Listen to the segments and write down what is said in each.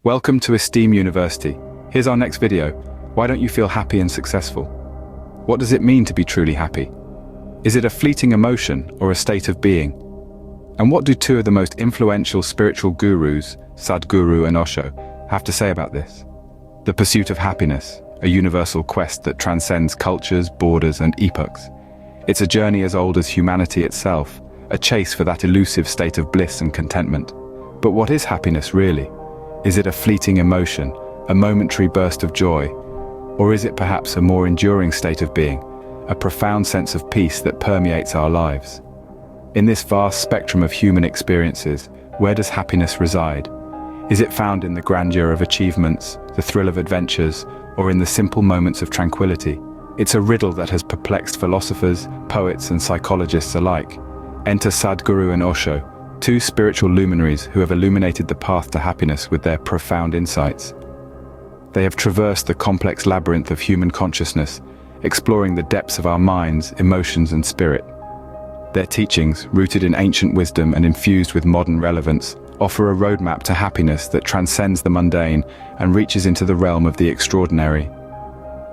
Welcome to Esteem University. Here's our next video. Why don't you feel happy and successful? What does it mean to be truly happy? Is it a fleeting emotion or a state of being? And what do two of the most influential spiritual gurus, Sadhguru and Osho, have to say about this? The pursuit of happiness, a universal quest that transcends cultures, borders, and epochs. It's a journey as old as humanity itself, a chase for that elusive state of bliss and contentment. But what is happiness really? Is it a fleeting emotion, a momentary burst of joy? Or is it perhaps a more enduring state of being, a profound sense of peace that permeates our lives? In this vast spectrum of human experiences, where does happiness reside? Is it found in the grandeur of achievements, the thrill of adventures, or in the simple moments of tranquility? It's a riddle that has perplexed philosophers, poets, and psychologists alike. Enter Sadhguru and Osho, two spiritual luminaries who have illuminated the path to happiness with their profound insights. They have traversed the complex labyrinth of human consciousness, exploring the depths of our minds, emotions, and spirit. Their teachings, rooted in ancient wisdom and infused with modern relevance, offer a roadmap to happiness that transcends the mundane and reaches into the realm of the extraordinary.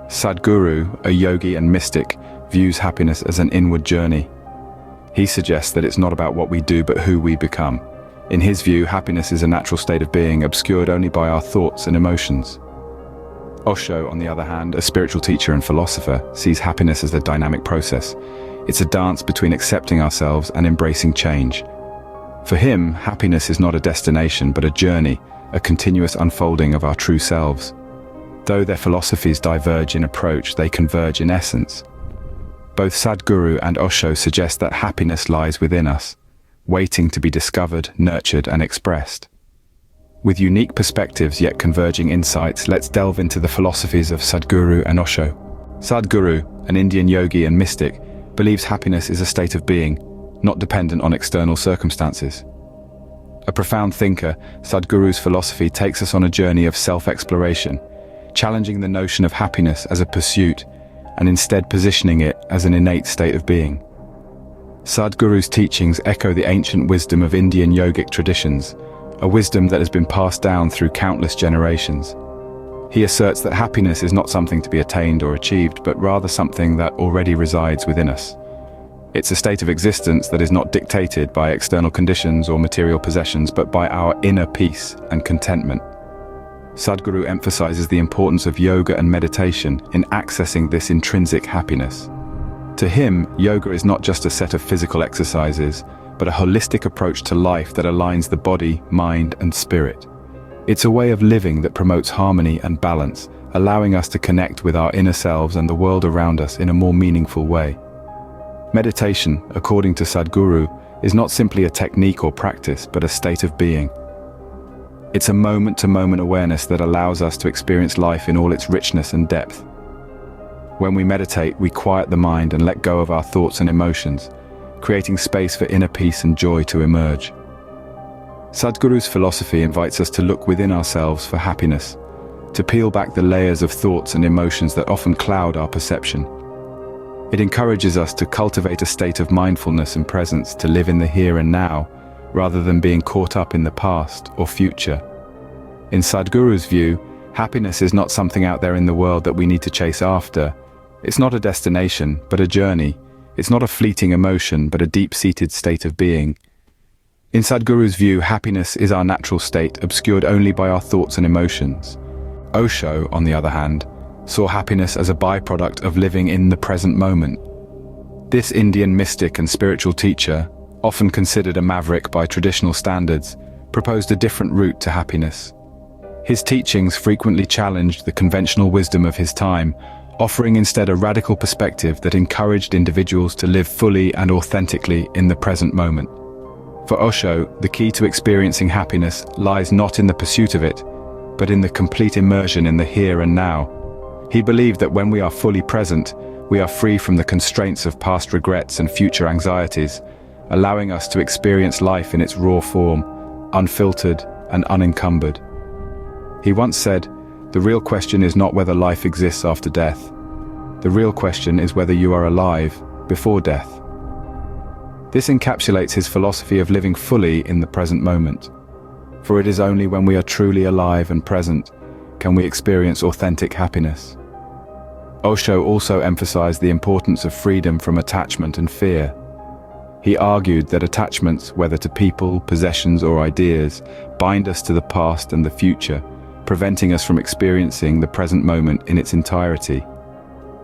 Sadhguru, a yogi and mystic, views happiness as an inward journey. He suggests that it's not about what we do but who we become. In his view, happiness is a natural state of being obscured only by our thoughts and emotions. Osho, on the other hand, a spiritual teacher and philosopher, sees happiness as a dynamic process. It's a dance between accepting ourselves and embracing change. For him, happiness is not a destination but a journey, a continuous unfolding of our true selves. Though their philosophies diverge in approach, they converge in essence. Both Sadhguru and Osho suggest that happiness lies within us, waiting to be discovered, nurtured, and expressed. With unique perspectives yet converging insights, let's delve into the philosophies of Sadhguru and Osho. Sadhguru, an Indian yogi and mystic, believes happiness is a state of being, not dependent on external circumstances. A profound thinker, Sadhguru's philosophy takes us on a journey of self-exploration, challenging the notion of happiness as a pursuit, and instead positioning it as an innate state of being. Sadhguru's teachings echo the ancient wisdom of Indian yogic traditions, a wisdom that has been passed down through countless generations. He asserts that happiness is not something to be attained or achieved, but rather something that already resides within us. It's a state of existence that is not dictated by external conditions or material possessions, but by our inner peace and contentment. Sadhguru emphasizes the importance of yoga and meditation in accessing this intrinsic happiness. To him, yoga is not just a set of physical exercises, but a holistic approach to life that aligns the body, mind, and spirit. It's a way of living that promotes harmony and balance, allowing us to connect with our inner selves and the world around us in a more meaningful way. Meditation, according to Sadhguru, is not simply a technique or practice, but a state of being. It's a moment-to-moment awareness that allows us to experience life in all its richness and depth. When we meditate, we quiet the mind and let go of our thoughts and emotions, creating space for inner peace and joy to emerge. Sadhguru's philosophy invites us to look within ourselves for happiness, to peel back the layers of thoughts and emotions that often cloud our perception. It encourages us to cultivate a state of mindfulness and presence, to live in the here and now, rather than being caught up in the past or future. In Sadhguru's view, happiness is not something out there in the world that we need to chase after. It's not a destination, but a journey. It's not a fleeting emotion, but a deep-seated state of being. In Sadhguru's view, happiness is our natural state, obscured only by our thoughts and emotions. Osho, on the other hand, saw happiness as a byproduct of living in the present moment. This Indian mystic and spiritual teacher, often considered a maverick by traditional standards, proposed a different route to happiness. His teachings frequently challenged the conventional wisdom of his time, offering instead a radical perspective that encouraged individuals to live fully and authentically in the present moment. For Osho, the key to experiencing happiness lies not in the pursuit of it, but in the complete immersion in the here and now. He believed that when we are fully present, we are free from the constraints of past regrets and future anxieties, allowing us to experience life in its raw form, unfiltered and unencumbered. He once said, "The real question is not whether life exists after death. The real question is whether you are alive before death." This encapsulates his philosophy of living fully in the present moment. For it is only when we are truly alive and present can we experience authentic happiness. Osho also emphasized the importance of freedom from attachment and fear. He argued that attachments, whether to people, possessions, or ideas, bind us to the past and the future, preventing us from experiencing the present moment in its entirety.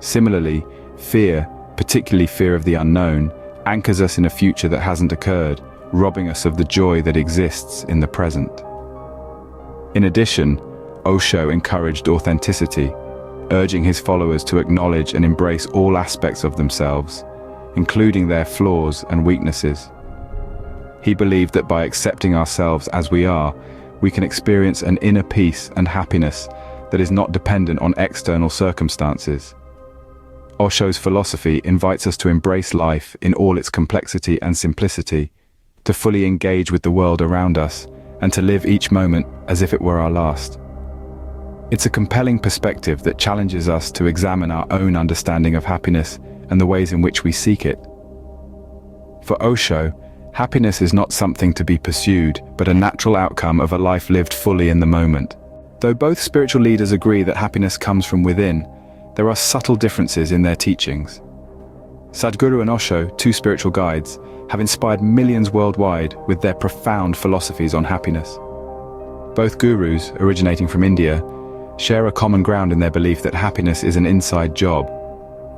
Similarly, fear, particularly fear of the unknown, anchors us in a future that hasn't occurred, robbing us of the joy that exists in the present. In addition, Osho encouraged authenticity, urging his followers to acknowledge and embrace all aspects of themselves, including their flaws and weaknesses. He believed that by accepting ourselves as we are, we can experience an inner peace and happiness that is not dependent on external circumstances. Osho's philosophy invites us to embrace life in all its complexity and simplicity, to fully engage with the world around us, and to live each moment as if it were our last. It's a compelling perspective that challenges us to examine our own understanding of happiness and the ways in which we seek it. For Osho, happiness is not something to be pursued, but a natural outcome of a life lived fully in the moment. Though both spiritual leaders agree that happiness comes from within, there are subtle differences in their teachings. Sadhguru and Osho, two spiritual guides, have inspired millions worldwide with their profound philosophies on happiness. Both gurus, originating from India, share a common ground in their belief that happiness is an inside job,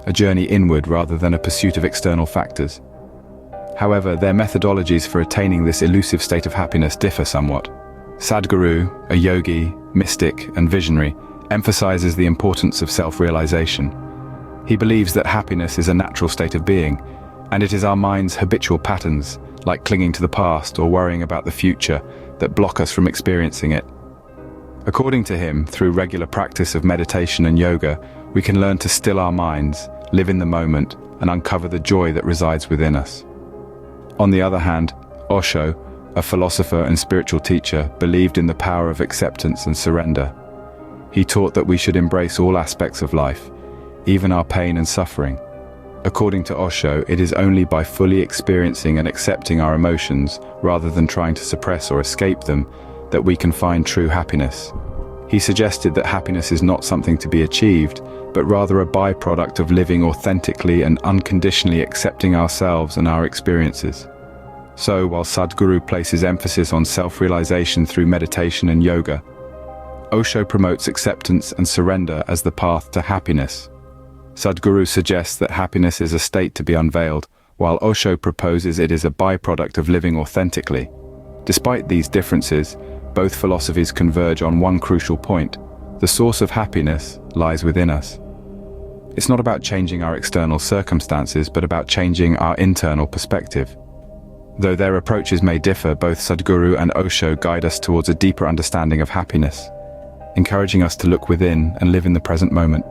a journey inward rather than a pursuit of external factors. However, their methodologies for attaining this elusive state of happiness differ somewhat. Sadhguru, a yogi, mystic, and visionary, emphasizes the importance of self-realization. He believes that happiness is a natural state of being, and it is our mind's habitual patterns, like clinging to the past or worrying about the future, that block us from experiencing it. According to him, through regular practice of meditation and yoga, we can learn to still our minds, live in the moment, and uncover the joy that resides within us. On the other hand, Osho, a philosopher and spiritual teacher, believed in the power of acceptance and surrender. He taught that we should embrace all aspects of life, even our pain and suffering. According to Osho, it is only by fully experiencing and accepting our emotions, rather than trying to suppress or escape them, that we can find true happiness. He suggested that happiness is not something to be achieved, but rather a byproduct of living authentically and unconditionally accepting ourselves and our experiences. So, while Sadhguru places emphasis on self-realization through meditation and yoga, Osho promotes acceptance and surrender as the path to happiness. Sadhguru suggests that happiness is a state to be unveiled, while Osho proposes it is a byproduct of living authentically. Despite these differences, both philosophies converge on one crucial point: the source of happiness lies within us. It's not about changing our external circumstances, but about changing our internal perspective. Though their approaches may differ, both Sadhguru and Osho guide us towards a deeper understanding of happiness, encouraging us to look within and live in the present moment.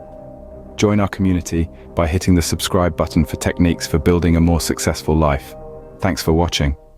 Join our community by hitting the subscribe button for techniques for building a more successful life. Thanks for watching.